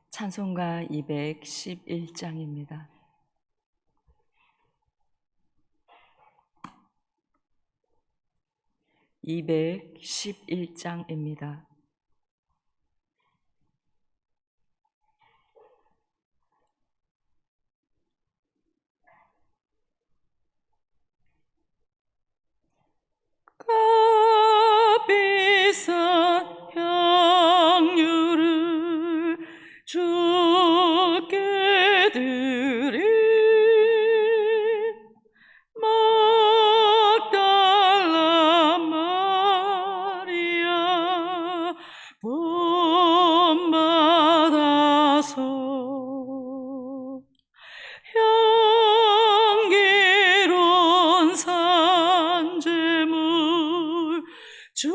찬송가 211장입니다. (211장입니다) 값비싼 향유를 주께 드린 막달라 마리아 본받아서 향기로운 산재물 주님께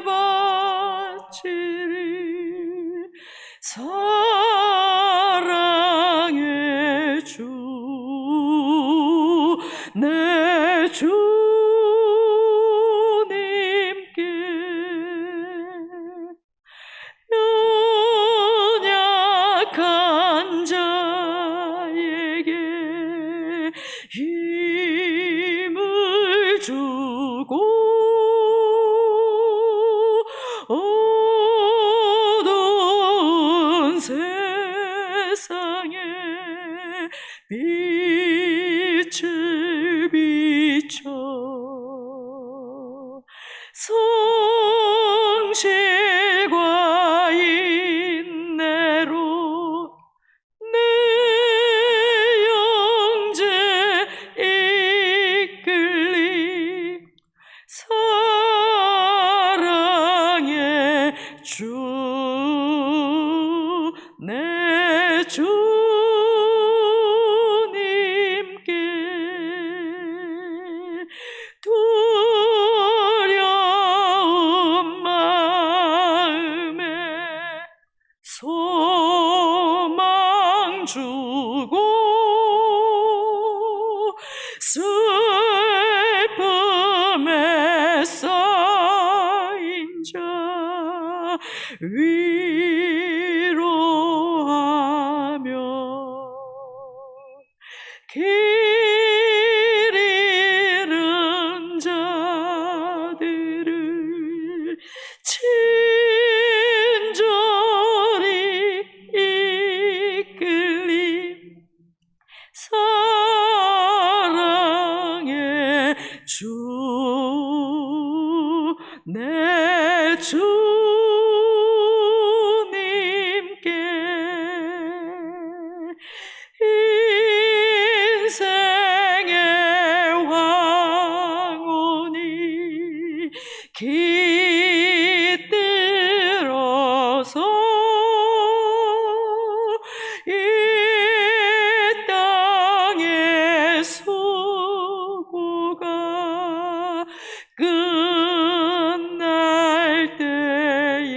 바치리. 사랑의 주 내 주님께 연약한 자에게 힘을 주고 어두운 세상에 빛을 비춰 성실과 인내로 내 영제 이끌리. 사랑의 주 내 주님께 두려운 마음에 소망 주고 슬픔에 쌓인 자 위로하며 길 잃은 자들을 친절히 이끌리. 사랑의 주 내 주님께 인생의 황혼이 깃들어서 이 땅의 수고가 끝날 때에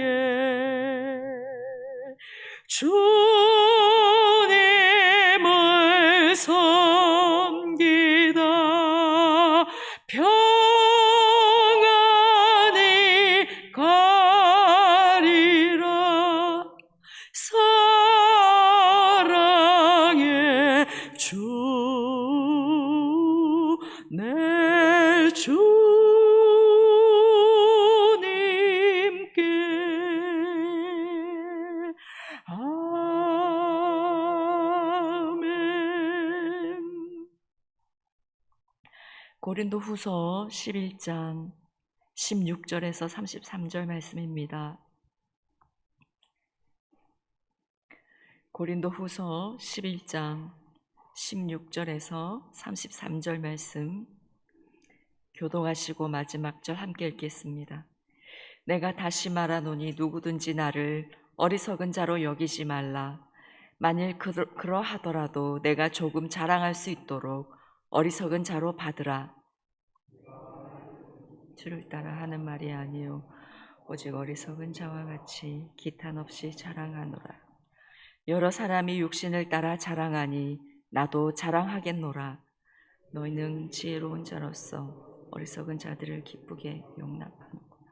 주님을 섬기다 평안히 가리라. 사랑의 주 내 주님께. 아멘. 고린도후서 11장 16절에서 33절 말씀입니다. 고린도후서 11장 16절에서 33절 말씀 교독하시고 마지막 절 함께 읽겠습니다. 내가 다시 말하노니 누구든지 나를 어리석은 자로 여기지 말라. 만일 그러하더라도 내가 조금 자랑할 수 있도록 어리석은 자로 받으라. 주를 따라 하는 말이 아니요 오직 어리석은 자와 같이 기탄 없이 자랑하노라. 여러 사람이 육신을 따라 자랑하니 나도 자랑하겠노라. 너희는 지혜로운 자로서 어리석은 자들을 기쁘게 용납하는구나.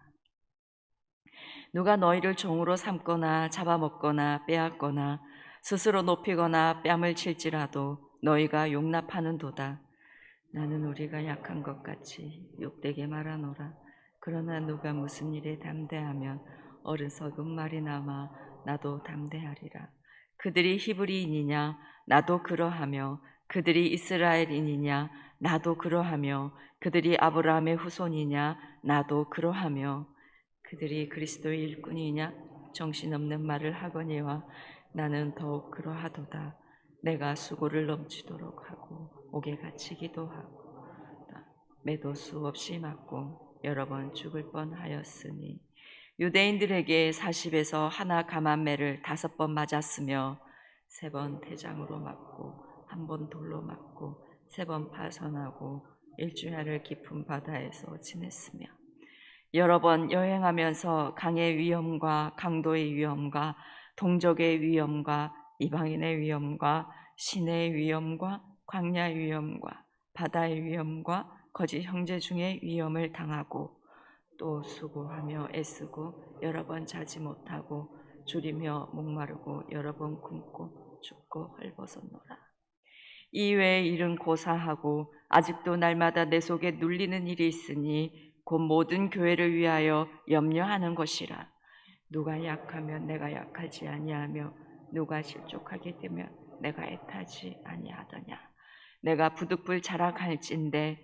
누가 너희를 종으로 삼거나 잡아먹거나 빼앗거나 스스로 높이거나 뺨을 칠지라도 너희가 용납하는도다. 나는 우리가 약한 것 같이 욕되게 말하노라. 그러나 누가 무슨 일에 담대하면 어리석은 말이 남아 나도 담대하리라. 그들이 히브리인이냐 나도 그러하며 그들이 이스라엘인이냐 나도 그러하며 그들이 아브라함의 후손이냐 나도 그러하며 그들이 그리스도의 일꾼이냐 정신없는 말을 하거니와 나는 더욱 그러하도다. 내가 수고를 넘치도록 하고 옥에 갇히기도 하고 매도 수없이 맞고 여러 번 죽을 뻔하였으니 유대인들에게 40에서 하나 감한매를 5번 맞았으며 3번 태장으로 맞고 1번 돌로 맞고 3번 파선하고 일주일을 깊은 바다에서 지냈으며 여러 번 여행하면서 강의 위험과 강도의 위험과 동족의 위험과 이방인의 위험과 시내의 위험과 광야의 위험과 바다의 위험과 거짓 형제 중의 위험을 당하고 또 수고하며 애쓰고 여러 번 자지 못하고 줄이며 목마르고 여러 번 굶고 죽고 헐벗었노라. 이외의 일은 고사하고 아직도 날마다 내 속에 눌리는 일이 있으니 곧 모든 교회를 위하여 염려하는 것이라. 누가 약하면 내가 약하지 아니하며 누가 실족하게 되면 내가 애타지 아니하더냐. 내가 부득불 자랑할진대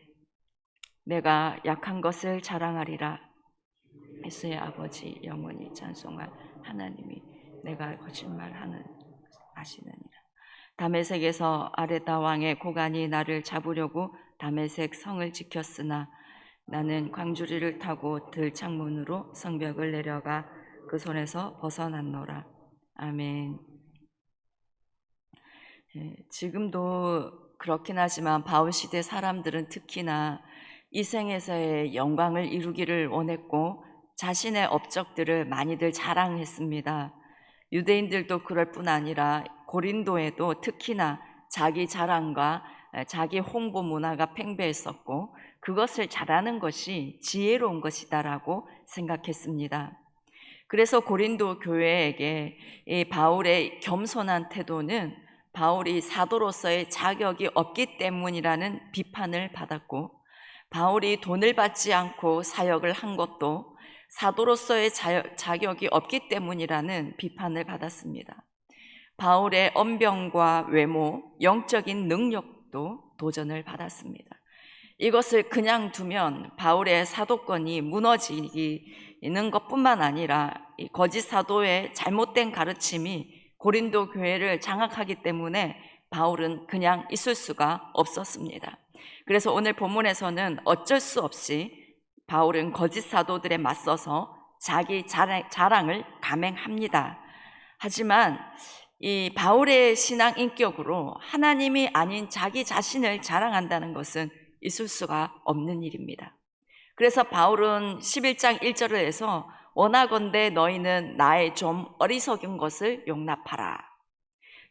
내가 약한 것을 자랑하리라. 예수의 아버지 영원히 찬송할 하나님이 내가 거짓말하는 아시느니라. 다메섹에서 아레다 왕의 고관이 나를 잡으려고 다메섹 성을 지켰으나 나는 광주리를 타고 들창문으로 성벽을 내려가 그 손에서 벗어났노라. 아멘. 지금도 그렇긴 하지만 바울 시대 사람들은 특히나 이 생에서의 영광을 이루기를 원했고 자신의 업적들을 많이들 자랑했습니다. 유대인들도 그럴 뿐 아니라 고린도에도 특히나 자기 자랑과 자기 홍보 문화가 팽배했었고 그것을 잘하는 것이 지혜로운 것이다라고 생각했습니다. 그래서 고린도 교회에게 이 바울의 겸손한 태도는 바울이 사도로서의 자격이 없기 때문이라는 비판을 받았고 바울이 돈을 받지 않고 사역을 한 것도 사도로서의 자격이 없기 때문이라는 비판을 받았습니다. 바울의 언변과 외모, 영적인 능력도 도전을 받았습니다. 이것을 그냥 두면 바울의 사도권이 무너지는 것뿐만 아니라 이 거짓 사도의 잘못된 가르침이 고린도 교회를 장악하기 때문에 바울은 그냥 있을 수가 없었습니다. 그래서 오늘 본문에서는 어쩔 수 없이 바울은 거짓 사도들에 맞서서 자기 자랑을 감행합니다. 하지만 이 바울의 신앙 인격으로 하나님이 아닌 자기 자신을 자랑한다는 것은 있을 수가 없는 일입니다. 그래서 바울은 11장 1절을 해서 원하건대 너희는 나의 좀 어리석은 것을 용납하라.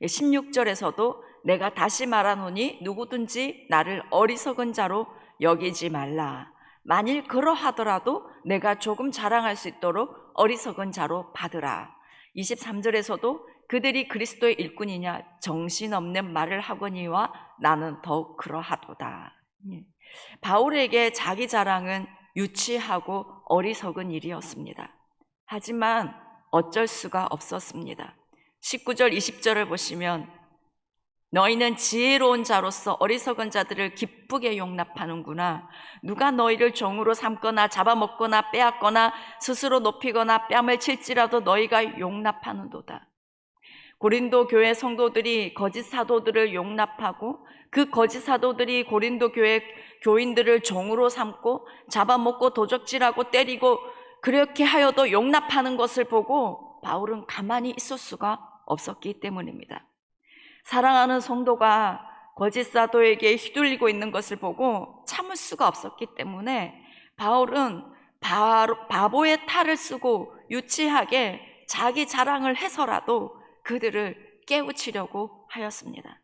16절에서도 내가 다시 말하노니 누구든지 나를 어리석은 자로 여기지 말라. 만일 그러하더라도 내가 조금 자랑할 수 있도록 어리석은 자로 받으라. 23절에서도 그들이 그리스도의 일꾼이냐 정신없는 말을 하거니와 나는 더욱 그러하도다. 바울에게 자기 자랑은 유치하고 어리석은 일이었습니다. 하지만 어쩔 수가 없었습니다. 19절 20절을 보시면 너희는 지혜로운 자로서 어리석은 자들을 기쁘게 용납하는구나. 누가 너희를 종으로 삼거나 잡아먹거나 빼앗거나 스스로 높이거나 뺨을 칠지라도 너희가 용납하는도다. 고린도 교회 성도들이 거짓 사도들을 용납하고 그 거짓 사도들이 고린도 교회 교인들을 종으로 삼고 잡아먹고 도적질하고 때리고 그렇게 하여도 용납하는 것을 보고 바울은 가만히 있을 수가 없었기 때문입니다. 사랑하는 성도가 거짓 사도에게 휘둘리고 있는 것을 보고 참을 수가 없었기 때문에 바울은 바보의 탈을 쓰고 유치하게 자기 자랑을 해서라도 그들을 깨우치려고 하였습니다.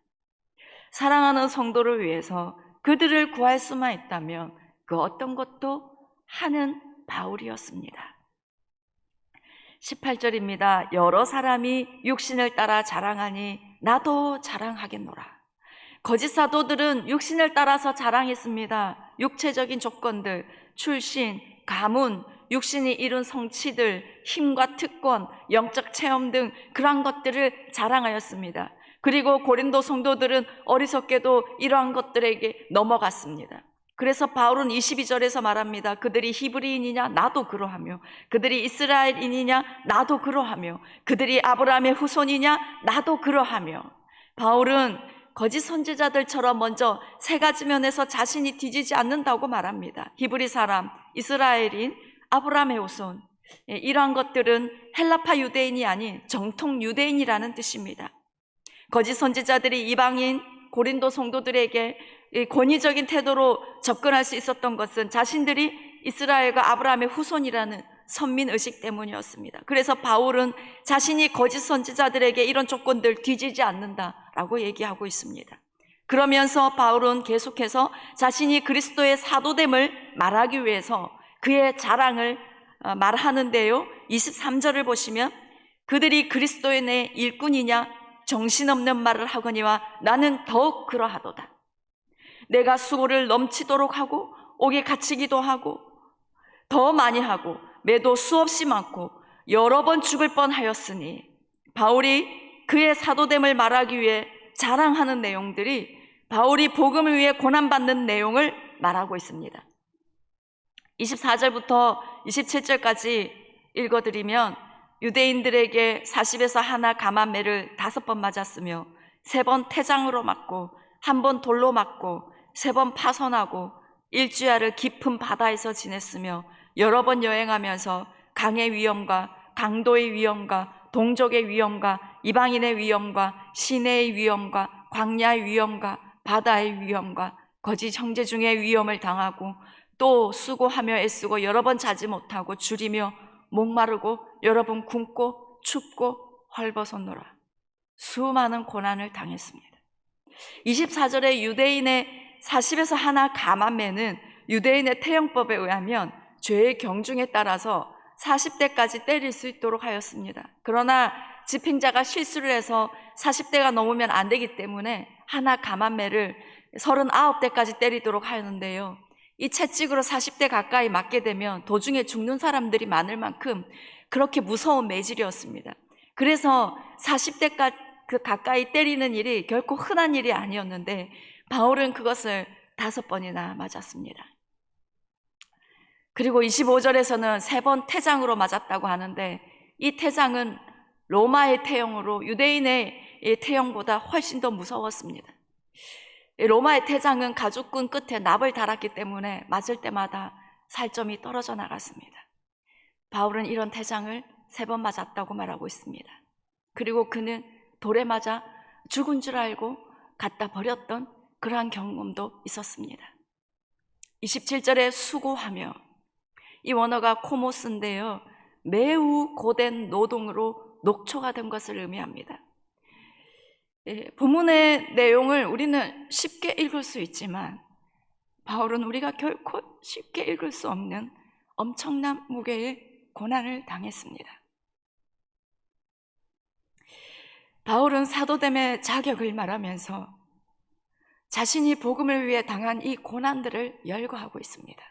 사랑하는 성도를 위해서 그들을 구할 수만 있다면 그 어떤 것도 하는 바울이었습니다. 18절입니다. 여러 사람이 육신을 따라 자랑하니 나도 자랑하겠노라. 거짓 사도들은 육신을 따라서 자랑했습니다. 육체적인 조건들, 출신, 가문, 육신이 이룬 성취들, 힘과 특권, 영적 체험 등 그러한 것들을 자랑하였습니다. 그리고 고린도 성도들은 어리석게도 이러한 것들에게 넘어갔습니다. 그래서 바울은 22절에서 말합니다. 그들이 히브리인이냐? 나도 그러하며, 그들이 이스라엘인이냐? 나도 그러하며, 그들이 아브라함의 후손이냐? 나도 그러하며. 바울은 거짓 선지자들처럼 먼저 세 가지 면에서 자신이 뒤지지 않는다고 말합니다. 히브리 사람, 이스라엘인, 아브라함의 후손. 이러한 것들은 헬라파 유대인이 아닌 정통 유대인이라는 뜻입니다. 거짓 선지자들이 이방인 고린도 성도들에게 권위적인 태도로 접근할 수 있었던 것은 자신들이 이스라엘과 아브라함의 후손이라는 선민의식 때문이었습니다. 그래서 바울은 자신이 거짓 선지자들에게 이런 조건들 뒤지지 않는다라고 얘기하고 있습니다. 그러면서 바울은 계속해서 자신이 그리스도의 사도됨을 말하기 위해서 그의 자랑을 말하는데요. 23절을 보시면 그들이 그리스도의 내 일꾼이냐 정신없는 말을 하거니와 나는 더욱 그러하도다. 내가 수고를 넘치도록 하고 옥에 갇히기도 하고 더 많이 하고 매도 수없이 많고 여러 번 죽을 뻔하였으니 바울이 그의 사도됨을 말하기 위해 자랑하는 내용들이 바울이 복음을 위해 고난받는 내용을 말하고 있습니다. 24절부터 27절까지 읽어드리면 유대인들에게 40에서 하나 감한매를 5번 맞았으며 3번 태장으로 맞고 1번 돌로 맞고 3번 파손하고 일주야를 깊은 바다에서 지냈으며 여러 번 여행하면서 강의 위험과 강도의 위험과 동족의 위험과 이방인의 위험과 시내의 위험과 광야의 위험과 바다의 위험과 거짓 형제 중의 위험을 당하고 또 수고하며 애쓰고 여러 번 자지 못하고 줄이며 목마르고 여러 번 굶고 춥고 헐벗었노라. 수많은 고난을 당했습니다. 24절에 유대인의 40에서 하나 감한매는 유대인의 태형법에 의하면 죄의 경중에 따라서 40대까지 때릴 수 있도록 하였습니다. 그러나 집행자가 실수를 해서 40대가 넘으면 안 되기 때문에 하나 감한매를 39대까지 때리도록 하였는데요. 이 채찍으로 40대 가까이 맞게 되면 도중에 죽는 사람들이 많을 만큼 그렇게 무서운 매질이었습니다. 그래서 40대까지 가까이 때리는 일이 결코 흔한 일이 아니었는데 바울은 그것을 5번이나 맞았습니다. 그리고 25절에서는 3번 태장으로 맞았다고 하는데 이 태장은 로마의 태형으로 유대인의 태형보다 훨씬 더 무서웠습니다. 로마의 태장은 가죽끈 끝에 납을 달았기 때문에 맞을 때마다 살점이 떨어져 나갔습니다. 바울은 이런 태장을 3번 맞았다고 말하고 있습니다. 그리고 그는 돌에 맞아 죽은 줄 알고 갖다 버렸던 그러한 경험도 있었습니다. 27절에 수고하며, 이 원어가 코모스인데요, 매우 고된 노동으로 녹초가 된 것을 의미합니다. 본문의 내용을 우리는 쉽게 읽을 수 있지만 바울은 우리가 결코 쉽게 읽을 수 없는 엄청난 무게의 고난을 당했습니다. 바울은 사도됨의 자격을 말하면서 자신이 복음을 위해 당한 이 고난들을 열거하고 있습니다.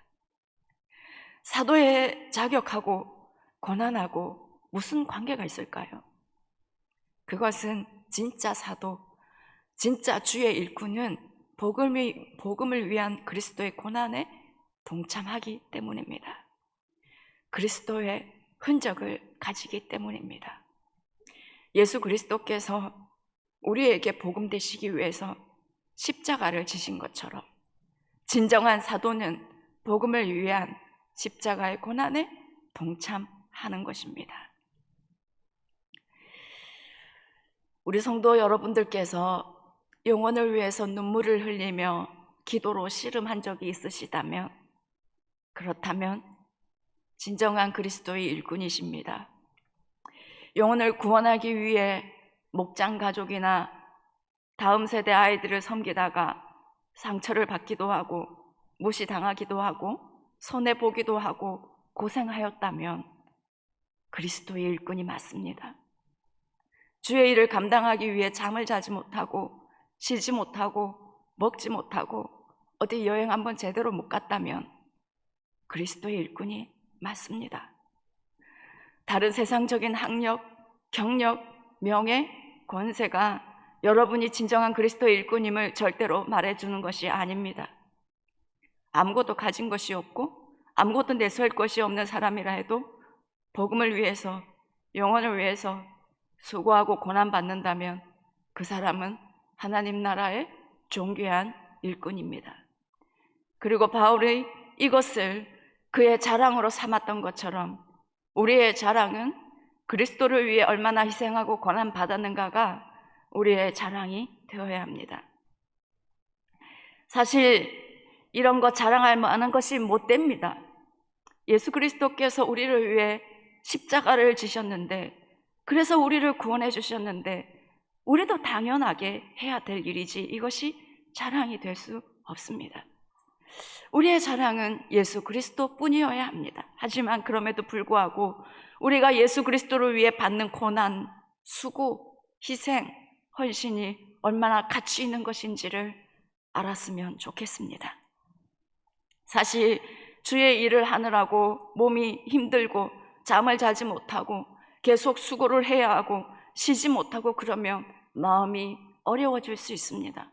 사도의 자격하고 고난하고 무슨 관계가 있을까요? 그것은 진짜 사도, 진짜 주의 일꾼은 복음을 위한 그리스도의 고난에 동참하기 때문입니다. 그리스도의 흔적을 가지기 때문입니다. 예수 그리스도께서 우리에게 복음 되시기 위해서 십자가를 지신 것처럼 진정한 사도는 복음을 위한 십자가의 고난에 동참하는 것입니다. 우리 성도 여러분들께서 영혼을 위해서 눈물을 흘리며 기도로 씨름한 적이 있으시다면, 그렇다면 진정한 그리스도의 일꾼이십니다. 영혼을 구원하기 위해 목장 가족이나 다음 세대 아이들을 섬기다가 상처를 받기도 하고 무시당하기도 하고 손해보기도 하고 고생하였다면 그리스도의 일꾼이 맞습니다. 주의 일을 감당하기 위해 잠을 자지 못하고 쉬지 못하고 먹지 못하고 어디 여행 한번 제대로 못 갔다면 그리스도의 일꾼이 맞습니다. 다른 세상적인 학력, 경력, 명예, 권세가 여러분이 진정한 그리스도의 일꾼임을 절대로 말해주는 것이 아닙니다. 아무것도 가진 것이 없고 아무것도 내세울 것이 없는 사람이라 해도 복음을 위해서, 영혼을 위해서 수고하고 고난받는다면 그 사람은 하나님 나라의 존귀한 일꾼입니다. 그리고 바울이 이것을 그의 자랑으로 삼았던 것처럼 우리의 자랑은 그리스도를 위해 얼마나 희생하고 고난받았는가가 우리의 자랑이 되어야 합니다. 사실 이런 거 자랑할 만한 것이 못 됩니다. 예수 그리스도께서 우리를 위해 십자가를 지셨는데, 그래서 우리를 구원해 주셨는데 우리도 당연하게 해야 될 일이지 이것이 자랑이 될 수 없습니다. 우리의 자랑은 예수 그리스도 뿐이어야 합니다. 하지만 그럼에도 불구하고 우리가 예수 그리스도를 위해 받는 고난, 수고, 희생, 헌신이 얼마나 가치 있는 것인지를 알았으면 좋겠습니다. 사실 주의 일을 하느라고 몸이 힘들고 잠을 자지 못하고 계속 수고를 해야 하고 쉬지 못하고 그러면 마음이 어려워질 수 있습니다.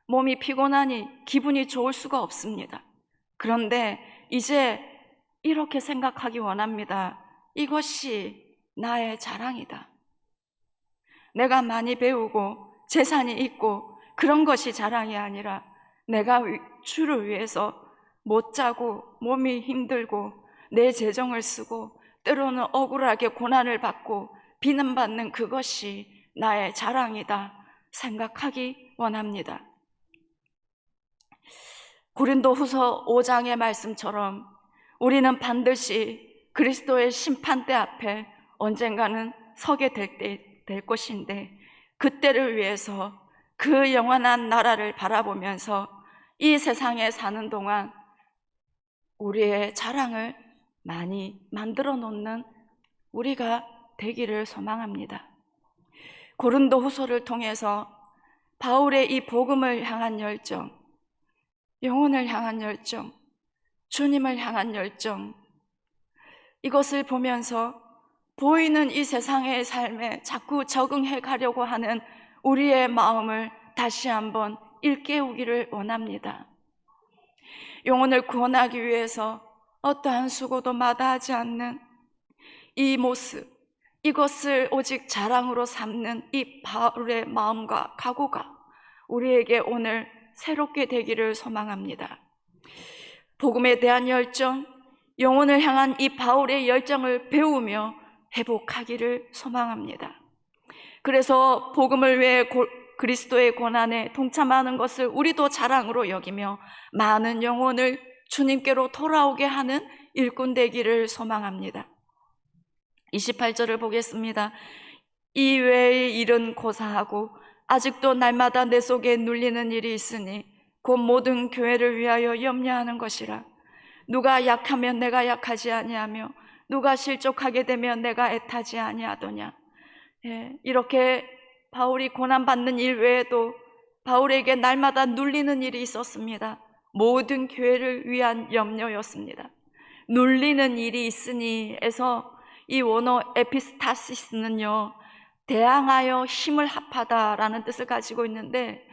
몸이 피곤하니 기분이 좋을 수가 없습니다. 그런데 이제 이렇게 생각하기 원합니다. 이것이 나의 자랑이다. 내가 많이 배우고 재산이 있고 그런 것이 자랑이 아니라 내가 주를 위해서 못 자고 몸이 힘들고 내 재정을 쓰고 때로는 억울하게 고난을 받고 비난받는 그것이 나의 자랑이다 생각하기 원합니다. 고린도후서 5장의 말씀처럼 우리는 반드시 그리스도의 심판대 앞에 언젠가는 서게 될 것인데 그때를 위해서 그 영원한 나라를 바라보면서 이 세상에 사는 동안 우리의 자랑을 많이 만들어 놓는 우리가 되기를 소망합니다. 고린도후서를 통해서 바울의 이 복음을 향한 열정, 영혼을 향한 열정, 주님을 향한 열정, 이것을 보면서 보이는 이 세상의 삶에 자꾸 적응해 가려고 하는 우리의 마음을 다시 한번 일깨우기를 원합니다. 영혼을 구원하기 위해서 어떠한 수고도 마다하지 않는 이 모습, 이것을 오직 자랑으로 삼는 이 바울의 마음과 각오가 우리에게 오늘 새롭게 되기를 소망합니다. 복음에 대한 열정, 영혼을 향한 이 바울의 열정을 배우며 회복하기를 소망합니다. 그래서 복음을 위해 그리스도의 고난에 동참하는 것을 우리도 자랑으로 여기며 많은 영혼을 주님께로 돌아오게 하는 일꾼 되기를 소망합니다. 28절을 보겠습니다. 이 외의 일은 고사하고 아직도 날마다 내 속에 눌리는 일이 있으니 곧 모든 교회를 위하여 염려하는 것이라. 누가 약하면 내가 약하지 아니하며 누가 실족하게 되면 내가 애타지 아니하더냐. 이렇게 바울이 고난받는 일 외에도 바울에게 날마다 눌리는 일이 있었습니다. 모든 교회를 위한 염려였습니다. 눌리는 일이 있으니에서 이 원어 에피스타시스는요, 대항하여 힘을 합하다라는 뜻을 가지고 있는데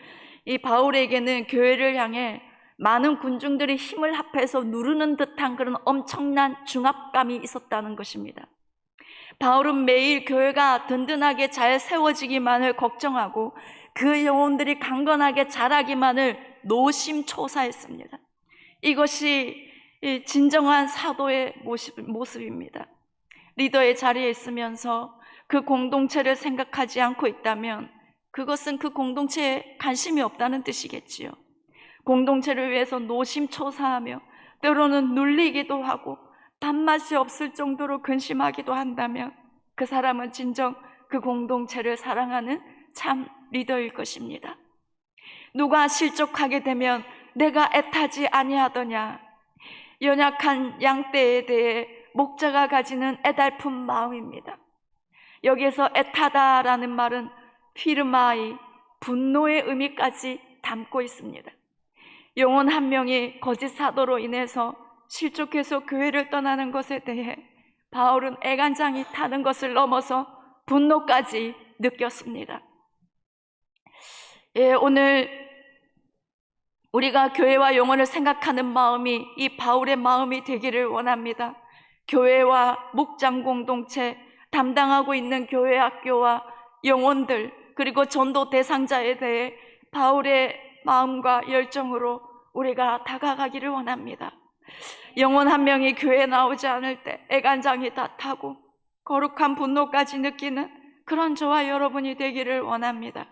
이 바울에게는 교회를 향해 많은 군중들이 힘을 합해서 누르는 듯한 그런 엄청난 중압감이 있었다는 것입니다. 바울은 매일 교회가 든든하게 잘 세워지기만을 걱정하고 그 영혼들이 강건하게 자라기만을 노심초사했습니다. 이것이 진정한 사도의 모습입니다. 리더의 자리에 있으면서 그 공동체를 생각하지 않고 있다면 그것은 그 공동체에 관심이 없다는 뜻이겠지요. 공동체를 위해서 노심초사하며 때로는 눌리기도 하고 밥맛이 없을 정도로 근심하기도 한다면 그 사람은 진정 그 공동체를 사랑하는 참 리더일 것입니다. 누가 실족하게 되면 내가 애타지 아니하더냐. 연약한 양떼에 대해 목자가 가지는 애달픈 마음입니다. 여기에서 애타다라는 말은 피르마이, 분노의 의미까지 담고 있습니다. 영혼 한 명이 거짓 사도로 인해서 실족해서 교회를 떠나는 것에 대해 바울은 애간장이 타는 것을 넘어서 분노까지 느꼈습니다. 오늘 우리가 교회와 영혼을 생각하는 마음이 이 바울의 마음이 되기를 원합니다. 교회와 목장 공동체, 담당하고 있는 교회 학교와 영혼들, 그리고 전도 대상자에 대해 바울의 마음과 열정으로 우리가 다가가기를 원합니다. 영혼 한 명이 교회에 나오지 않을 때 애간장이 다 타고 거룩한 분노까지 느끼는 그런 저와 여러분이 되기를 원합니다.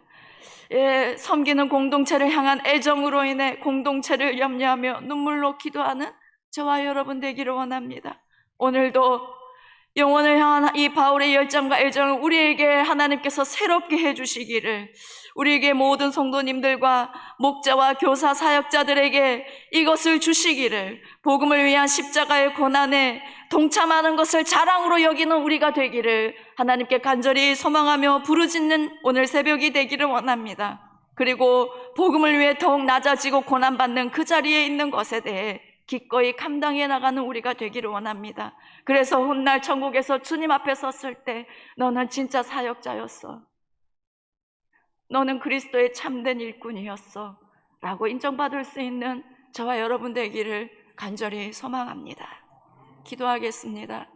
섬기는 공동체를 향한 애정으로 인해 공동체를 염려하며 눈물로 기도하는 저와 여러분 되기를 원합니다. 오늘도 영혼을 향한 이 바울의 열정과 애정을 우리에게 하나님께서 새롭게 해주시기를, 우리에게 모든 성도님들과 목자와 교사 사역자들에게 이것을 주시기를, 복음을 위한 십자가의 고난에 동참하는 것을 자랑으로 여기는 우리가 되기를 하나님께 간절히 소망하며 부르짖는 오늘 새벽이 되기를 원합니다. 그리고 복음을 위해 더욱 낮아지고 고난받는 그 자리에 있는 것에 대해 기꺼이 감당해 나가는 우리가 되기를 원합니다. 그래서 훗날 천국에서 주님 앞에 섰을 때 너는 진짜 사역자였어, 너는 그리스도의 참된 일꾼이었어 라고 인정받을 수 있는 저와 여러분 되기를 간절히 소망합니다. 기도하겠습니다.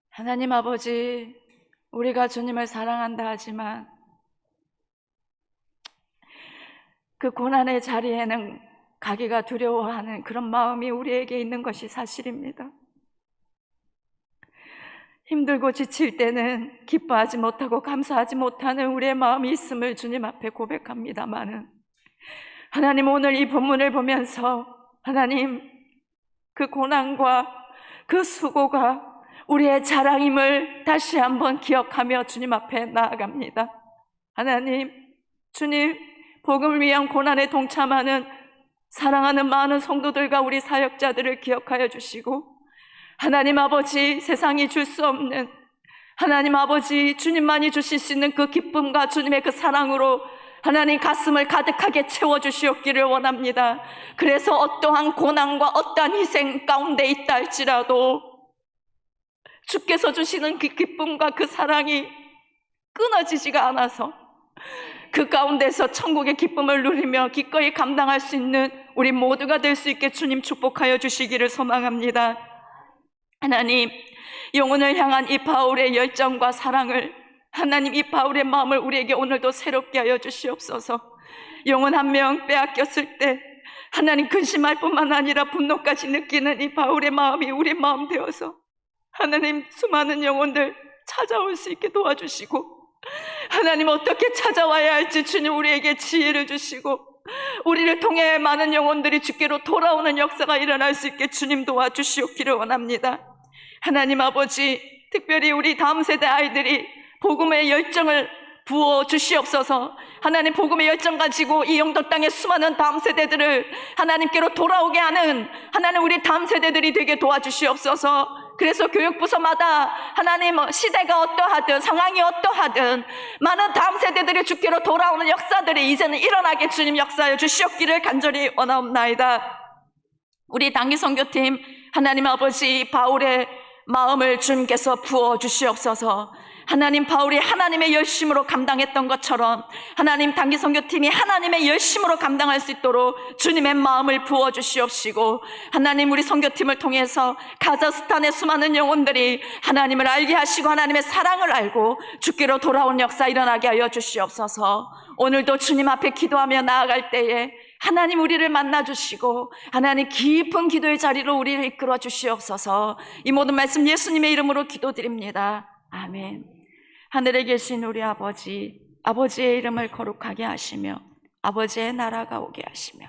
하나님 아버지, 우리가 주님을 사랑한다 하지만 그 고난의 자리에는 가기가 두려워하는 그런 마음이 우리에게 있는 것이 사실입니다. 힘들고 지칠 때는 기뻐하지 못하고 감사하지 못하는 우리의 마음이 있음을 주님 앞에 고백합니다마는, 하나님 오늘 이 본문을 보면서 하나님 그 고난과 그 수고가 우리의 자랑임을 다시 한번 기억하며 주님 앞에 나아갑니다. 하나님, 주님, 복음을 위한 고난에 동참하는 사랑하는 많은 성도들과 우리 사역자들을 기억하여 주시고, 하나님 아버지, 세상이 줄 수 없는, 하나님 아버지 주님만이 주실 수 있는 그 기쁨과 주님의 그 사랑으로 하나님 가슴을 가득하게 채워주시옵기를 원합니다. 그래서 어떠한 고난과 어떠한 희생 가운데 있다 할지라도 주께서 주시는 그 기쁨과 그 사랑이 끊어지지가 않아서 그 가운데서 천국의 기쁨을 누리며 기꺼이 감당할 수 있는 우리 모두가 될 수 있게 주님 축복하여 주시기를 소망합니다. 하나님, 영혼을 향한 이 바울의 열정과 사랑을, 하나님 이 바울의 마음을 우리에게 오늘도 새롭게 하여 주시옵소서. 영혼 한 명 빼앗겼을 때 하나님 근심할 뿐만 아니라 분노까지 느끼는 이 바울의 마음이 우리 마음 되어서 하나님 수많은 영혼들 찾아올 수 있게 도와주시고, 하나님 어떻게 찾아와야 할지 주님 우리에게 지혜를 주시고, 우리를 통해 많은 영혼들이 주께로 돌아오는 역사가 일어날 수 있게 주님 도와주시옵기를 원합니다. 하나님 아버지, 특별히 우리 다음 세대 아이들이 복음의 열정을 부어 주시옵소서. 하나님 복음의 열정 가지고 이 영도 땅의 수많은 다음 세대들을 하나님께로 돌아오게 하는 하나님 우리 다음 세대들이 되게 도와주시옵소서. 그래서 교육부서마다 하나님 시대가 어떠하든 상황이 어떠하든 많은 다음 세대들이 주께로 돌아오는 역사들이 이제는 일어나게 주님 역사하여 주시옵기를 간절히 원하옵나이다. 우리 당기 선교팀 하나님 아버지 바울의 마음을 주님께서 부어 주시옵소서. 하나님 바울이 하나님의 열심으로 감당했던 것처럼 하나님 단기 선교팀이 하나님의 열심으로 감당할 수 있도록 주님의 마음을 부어 주시옵시고, 하나님 우리 선교팀을 통해서 카자흐스탄의 수많은 영혼들이 하나님을 알게 하시고 하나님의 사랑을 알고 주께로 돌아온 역사 일어나게 하여 주시옵소서. 오늘도 주님 앞에 기도하며 나아갈 때에 하나님 우리를 만나주시고 하나님 깊은 기도의 자리로 우리를 이끌어 주시옵소서. 이 모든 말씀 예수님의 이름으로 기도드립니다. 아멘. 하늘에 계신 우리 아버지, 아버지의 이름을 거룩하게 하시며 아버지의 나라가 오게 하시며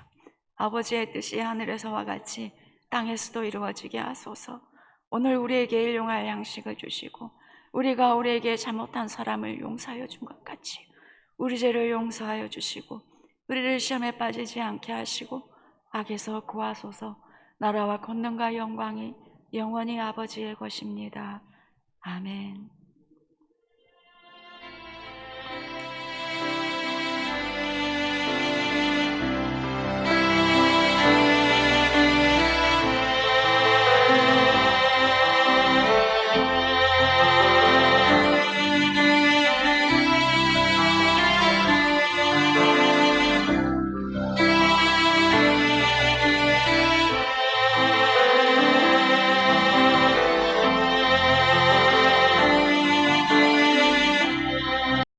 아버지의 뜻이 하늘에서와 같이 땅에서도 이루어지게 하소서. 오늘 우리에게 일용할 양식을 주시고 우리가 우리에게 잘못한 사람을 용서하여 준 것 같이 우리 죄를 용서하여 주시고 우리를 시험에 빠지지 않게 하시고 악에서 구하소서. 나라와 권능과 영광이 영원히 아버지의 것입니다. 아멘.